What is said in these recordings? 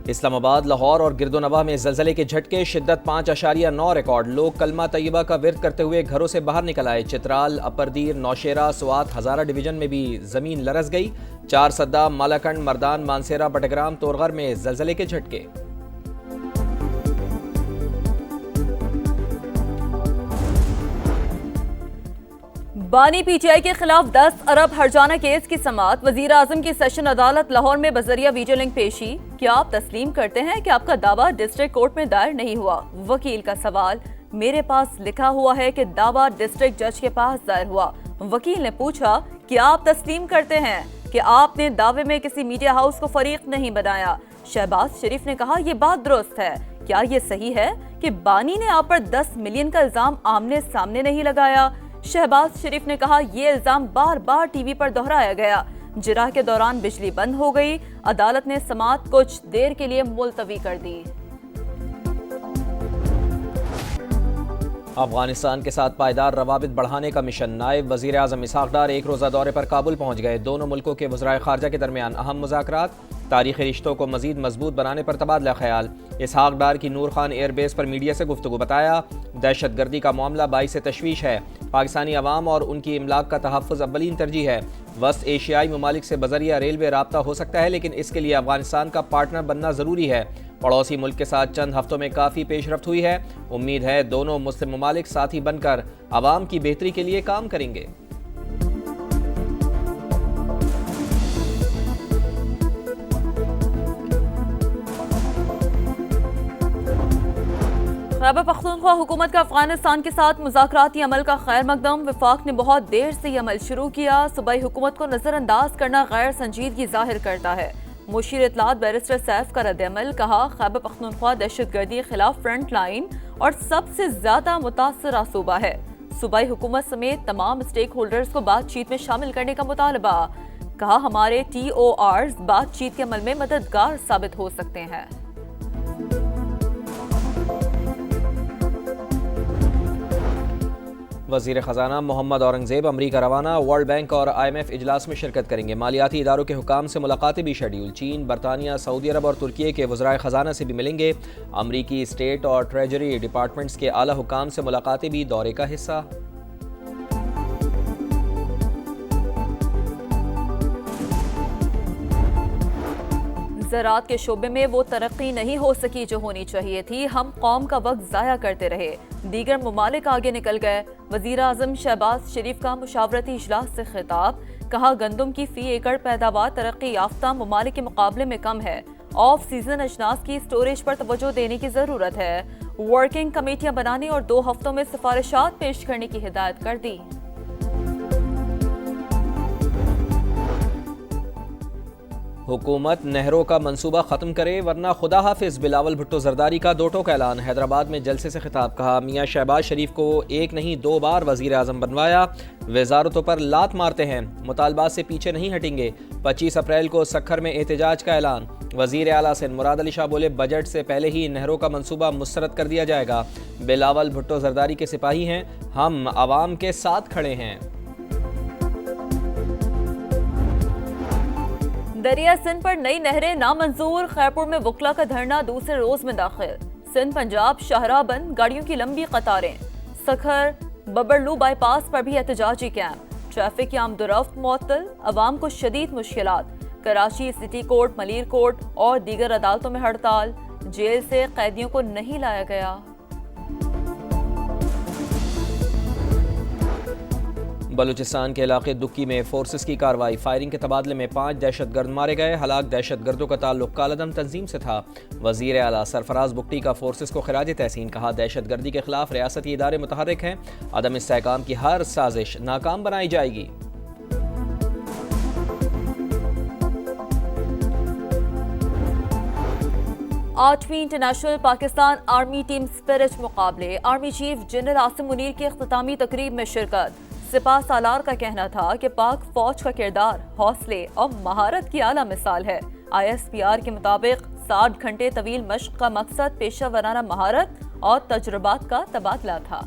اسلام آباد، لاہور اور گرد و نواح میں زلزلے کے جھٹکے، شدت 5.9 ریکارڈ۔ لوگ کلمہ طیبہ کا ورد کرتے ہوئے گھروں سے باہر نکل آئے۔ چترال، اپردیر، نوشیرہ، سوات، ہزارہ ڈویژن میں بھی زمین لرز گئی۔ چارسدہ، مالاکنڈ، مردان، مانسیرہ، بٹگرام، تورغر میں زلزلے کے جھٹکے۔ بانی پی ٹی آئی کے خلاف 10 ارب ہرجانہ کیس کی سماعت۔ وزیر اعظم کی سیشن عدالت لاہور میں بذریعہ ویڈیو لنک پیشی۔ کیا آپ تسلیم کرتے ہیں کہ آپ کا دعویٰ ڈسٹرکٹ کورٹ میں دائر نہیں ہوا؟ وکیل کا سوال۔ میرے پاس لکھا ہوا ہے کہ دعویٰ ڈسٹرکٹ جج کے پاس دائر ہوا۔ وکیل نے پوچھا، کیا آپ تسلیم کرتے ہیں کہ آپ نے دعوے میں کسی میڈیا ہاؤس کو فریق نہیں بنایا؟ شہباز شریف نے کہا، یہ بات درست ہے۔ کیا یہ صحیح ہے کہ بانی نے آپ پر 10 ملین کا الزام آمنے سامنے نہیں لگایا؟ شہباز شریف نے کہا، یہ الزام بار بار ٹی وی پر دہرایا گیا۔ جرح کے دوران بجلی بند ہو گئی۔ عدالت نے سماعت کچھ دیر کے لیے ملتوی کر دی۔ افغانستان کے ساتھ پائیدار روابط بڑھانے کا مشن۔ نائب وزیر اعظم اسحاق ڈار ایک روزہ دورے پر کابل پہنچ گئے۔ دونوں ملکوں کے وزرائے خارجہ کے درمیان اہم مذاکرات۔ تاریخی رشتوں کو مزید مضبوط بنانے پر تبادلہ خیال۔ اسحاق ڈار کی نور خان ایئر بیس پر میڈیا سے گفتگو۔ بتایا، دہشت گردی کا معاملہ باعث تشویش ہے۔ پاکستانی عوام اور ان کی املاک کا تحفظ اولین ترجیح ہے۔ وسط ایشیائی ممالک سے بذریعہ ریلوے رابطہ ہو سکتا ہے، لیکن اس کے لیے افغانستان کا پارٹنر بننا ضروری ہے۔ پڑوسی ملک کے ساتھ چند ہفتوں میں کافی پیش رفت ہوئی ہے۔ امید ہے دونوں مسلم ممالک ساتھی بن کر عوام کی بہتری کے لیے کام کریں گے۔ خیبر پختونخوا حکومت کا افغانستان کے ساتھ مذاکراتی عمل کا خیر مقدم۔ وفاق نے بہت دیر سے یہ عمل شروع کیا۔ صوبائی حکومت کو نظر انداز کرنا غیر سنجیدگی ظاہر کرتا ہے۔ مشیر اطلاعات بیرسٹر سیف کا رد عمل۔ کہا، خیبر پختونخوا دہشت گردی کے خلاف فرنٹ لائن اور سب سے زیادہ متاثرہ صوبہ ہے۔ صوبائی حکومت سمیت تمام اسٹیک ہولڈرز کو بات چیت میں شامل کرنے کا مطالبہ۔ کہا، ہمارے ٹی او آرز بات چیت کے عمل میں مددگار ثابت ہو سکتے ہیں۔ وزیر خزانہ محمد اورنگزیب امریکہ روانہ۔ ورلڈ بینک اور آئی ایم ایف اجلاس میں شرکت کریں گے۔ مالیاتی اداروں کے حکام سے ملاقاتیں بھی شیڈیول۔ چین، برطانیہ، سعودی عرب اور ترکیے کے وزرائے خزانہ سے بھی ملیں گے۔ امریکی اسٹیٹ اور ٹریجری ڈپارٹمنٹس کے اعلیٰ حکام سے ملاقاتیں بھی دورے کا حصہ۔ زراعت کے شعبے میں وہ ترقی نہیں ہو سکی جو ہونی چاہیے تھی۔ ہم قوم کا وقت ضائع کرتے رہے۔ دیگر ممالک آگے نکل گئے۔ وزیر اعظم شہباز شریف کا مشاورتی اجلاس سے خطاب۔ کہا، گندم کی فی ایکڑ پیداوار ترقی یافتہ ممالک کے مقابلے میں کم ہے۔ آف سیزن اجناس کی سٹوریج پر توجہ دینے کی ضرورت ہے۔ ورکنگ کمیٹیاں بنانے اور 2 ہفتوں میں سفارشات پیش کرنے کی ہدایت کر دی۔ حکومت نہروں کا منصوبہ ختم کرے ورنہ خدا حافظ۔ بلاول بھٹو زرداری کا 2 ٹوک اعلان۔ حیدرآباد میں جلسے سے خطاب۔ کہا، میاں شہباز شریف کو ایک نہیں 2 بار وزیر اعظم بنوایا، وزارتوں پر لات مارتے ہیں، مطالبات سے پیچھے نہیں ہٹیں گے۔ 25 اپریل کو سکھر میں احتجاج کا اعلان۔ وزیر اعلیٰ سندھ مراد علی شاہ بولے، بجٹ سے پہلے ہی نہروں کا منصوبہ مسترد کر دیا جائے گا۔ بلاول بھٹو زرداری کے سپاہی ہیں، ہم عوام کے ساتھ کھڑے ہیں۔ دریا سندھ پر نئی نہریں نامنظور۔ خیرپور میں وکلا کا دھرنا دوسرے روز میں داخل۔ سندھ پنجاب شاہراہ بند، گاڑیوں کی لمبی قطاریں۔ سکھر ببرلو بائی پاس پر بھی احتجاجی کیمپ۔ ٹریفک کی آمد و رفت معطل، عوام کو شدید مشکلات۔ Karachi city court, Malir court اور دیگر عدالتوں میں ہڑتال۔ جیل سے قیدیوں کو نہیں لایا گیا۔ بلوچستان کے علاقے دکی میں فورسز کی کارروائی۔ فائرنگ کے تبادلے میں 5 دہشت گرد مارے گئے۔ ہلاک دہشت گردوں کا تعلق کالعدم تنظیم سے تھا۔ وزیر اعلیٰ سرفراز بگٹی کا فورسز کو خراج تحسین۔ کہا، دہشت گردی کے خلاف ریاستی ادارے متحرک ہیں، عدم استحکام کی ہر سازش ناکام بنائی جائے گی۔ 8ویں international Pakistan army team spirit مقابلے۔ Army chief general Asim Munir کی اختتامی تقریب میں شرکت۔ سپاہ سالار کا کہنا تھا کہ پاک فوج کا کردار حوصلے اور مہارت کی اعلیٰ مثال ہے۔ ISPR کے مطابق 60 گھنٹے طویل مشق کا مقصد پیشہ ورانہ مہارت اور تجربات کا تبادلہ تھا۔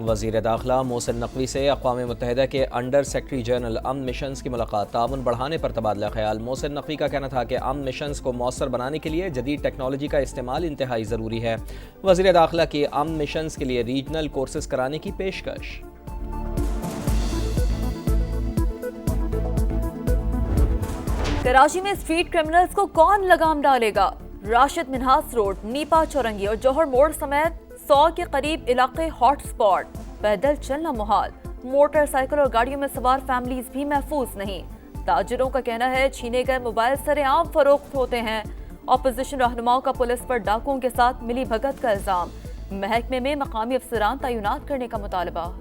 وزیر داخلہ محسن نقوی سے اقوام متحدہ کے انڈر سیکرٹری جنرل امن مشنز کی ملاقات، تعاون بڑھانے پر تبادلہ خیال۔ محسن نقوی کا کہنا تھا کہ امن مشنز کو مؤثر بنانے کے لیے جدید ٹیکنالوجی کا استعمال انتہائی ضروری ہے۔ وزیر داخلہ کی امن مشنز کے لیے ریجنل کورسز کرانے کی پیشکش۔ کراچی میں اسٹریٹ کرمنلز کو کون لگام ڈالے گا؟ راشد منہاس روڈ، نیپا چورنگی اور جوہر موڑ سمیت 100 کے قریب علاقے ہاٹ سپاٹ، پیدل چلنا محال، موٹر سائیکل اور گاڑیوں میں سوار فیملیز بھی محفوظ نہیں۔ تاجروں کا کہنا ہے چھینے گئے موبائل سرے عام فروخت ہوتے ہیں۔ اپوزیشن رہنماؤں کا پولیس پر ڈاکوؤں کے ساتھ ملی بھگت کا الزام، محکمے میں مقامی افسران تعینات کرنے کا مطالبہ۔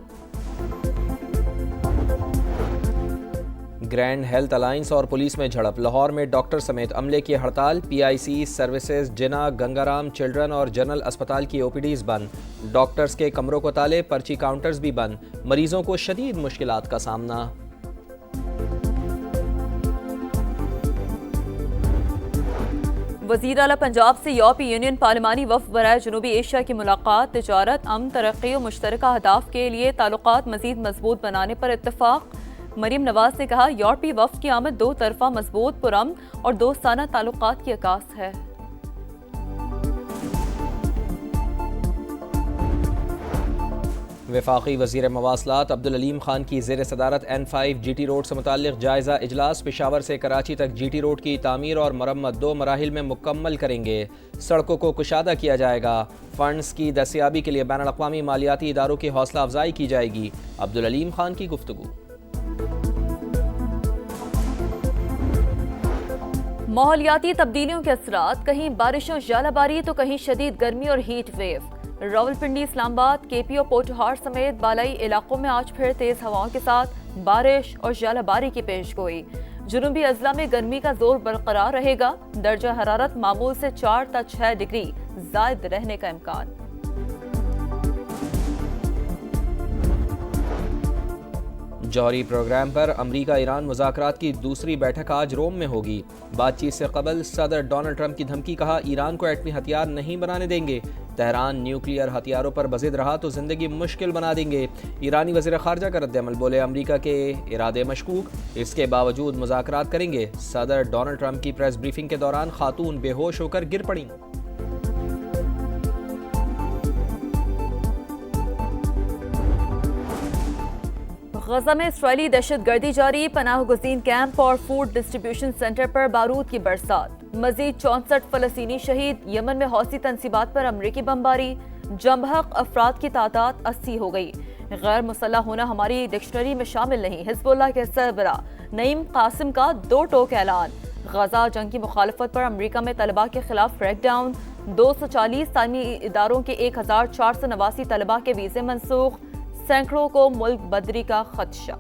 گرینڈ ہیلتھ الائنس اور پولیس میں جھڑپ، لاہور میں ڈاکٹر سمیت عملے کی ہڑتال، پی آئی سی سروسز، جناح، گنگارام چلڈرن اور جنرل اسپتال کی او پی ڈیز بند، ڈاکٹرز کے کمروں کو تالے، پرچی کاؤنٹرز بھی بند، مریضوں کو شدید مشکلات کا سامنا۔ وزیر اعلیٰ پنجاب سے یورپی یونین پارلیمانی وفد برائے جنوبی ایشیا کی ملاقات، تجارت، امن، ترقی و مشترکہ اہداف کے لیے تعلقات مزید مضبوط بنانے پر اتفاق۔ مریم نواز نے کہا یورپی وفد کی آمد دو طرفہ مضبوط، پرامن اور دوستانہ تعلقات کی عکاس ہے۔ وفاقی وزیر مواصلات عبدالعلیم خان کی زیر صدارت N5 جی ٹی روڈ سے متعلق جائزہ اجلاس، پشاور سے کراچی تک جی ٹی روڈ کی تعمیر اور مرمت 2 مراحل میں مکمل کریں گے، سڑکوں کو کشادہ کیا جائے گا، فنڈز کی دستیابی کے لیے بین الاقوامی مالیاتی اداروں کی حوصلہ افزائی کی جائے گی، عبدالعلیم خان کی گفتگو۔ ماحولیاتی تبدیلیوں کے اثرات، کہیں بارشوں ژالہ باری تو کہیں شدید گرمی اور ہیٹ ویو۔ راولپنڈی، اسلام آباد، کے پی اور پوٹھہار سمیت بالائی علاقوں میں آج پھر تیز ہواؤں کے ساتھ بارش اور ژالہ باری کی پیش گوئی۔ جنوبی اضلاع میں گرمی کا زور برقرار رہے گا، درجہ حرارت معمول سے 4 تا 6 ڈگری زائد رہنے کا امکان۔ جوہری پروگرام پر امریکہ ایران مذاکرات کی دوسری بیٹھک آج روم میں ہوگی۔ بات چیت سے قبل صدر ڈونلڈ ٹرمپ کی دھمکی، کہا ایران کو ایٹمی ہتھیار نہیں بنانے دیں گے، تہران نیوکلیئر ہتھیاروں پر بضد رہا تو زندگی مشکل بنا دیں گے۔ ایرانی وزیر خارجہ کا رد عمل، بولے امریکہ کے ارادے مشکوک، اس کے باوجود مذاکرات کریں گے۔ صدر ڈونلڈ ٹرمپ کی پریس بریفنگ کے دوران خاتون بے ہوش ہو کر گر پڑیں۔ غزہ میں اسرائیلی دہشت گردی جاری، پناہ گزین کیمپ اور فوڈ ڈسٹریبیوشن سینٹر پر بارود کی برسات، مزید 64 فلسطینی شہید۔ یمن میں حوثی تنصیبات پر امریکی بمباری، جم حق افراد کی تعداد 80 ہو گئی۔ غیر مسلح ہونا ہماری ڈکشنری میں شامل نہیں، حزب اللہ کے سربراہ نعیم قاسم کا 2 ٹوک اعلان۔ غزہ جنگ کی مخالفت پر امریکہ میں طلباء کے خلاف کریک ڈاؤن، 240 تعلیمی اداروں کے 1489 طلباء کے ویزے منسوخ، سینکڑوں کو ملک بدری کا خدشہ۔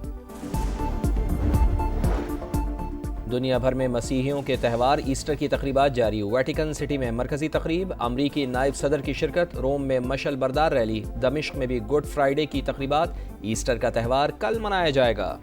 دنیا بھر میں مسیحیوں کے تہوار ایسٹر کی تقریبات جاری، ویٹیکن سٹی میں مرکزی تقریب، امریکی نائب صدر کی شرکت، روم میں مشعل بردار ریلی، دمشق میں بھی گڈ فرائیڈے کی تقریبات، ایسٹر کا تہوار کل منایا جائے گا۔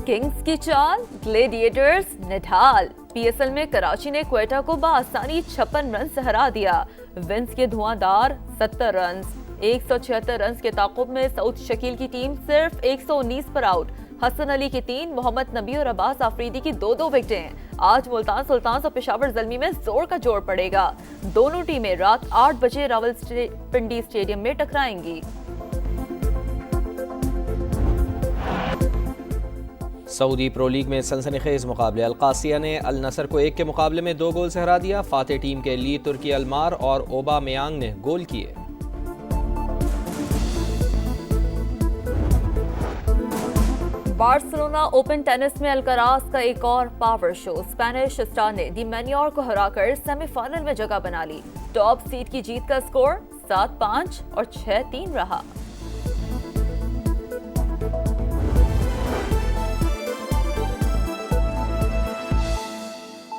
کنگز کی چال، gladiators Nadal. P S L میں کراچی نے کوئٹہ کو بآسانی 56 رن سے ہرا دیا، ونس کے دھواں دار 70 رنز، 176 رنز کے تعاقب میں سعود شکیل کی ٹیم صرف 119 پر آؤٹ، حسن علی کی 3، محمد نبی اور عباس آفریدی کی 2 وکٹیں۔ آج ملتان سلطانز اور پشاور زلمی میں زور کا جوڑ پڑے گا، دونوں ٹیمیں رات 8 بجے راولپنڈی اسٹیڈیم میں ٹکرائیں گی۔ سعودی پرو لیگ میں سنسنی خیز مقابلے، القاسیہ نے النصر کو 1 کے مقابلے میں 2 گول سے ہرا دیا، فاتح ٹیم کے لیے ترکی المار اور اوبا میانگ نے گول کیے۔ بارسلونا اوپن ٹینس میں الکراز کا ایک اور پاور شو، اسپینش اسٹار نے ڈی مینیور کو ہرا کر سیمی فائنل میں جگہ بنا لی۔ ٹاپ سیڈ کی جیت کا سکور 7-5 اور 6-3 رہا۔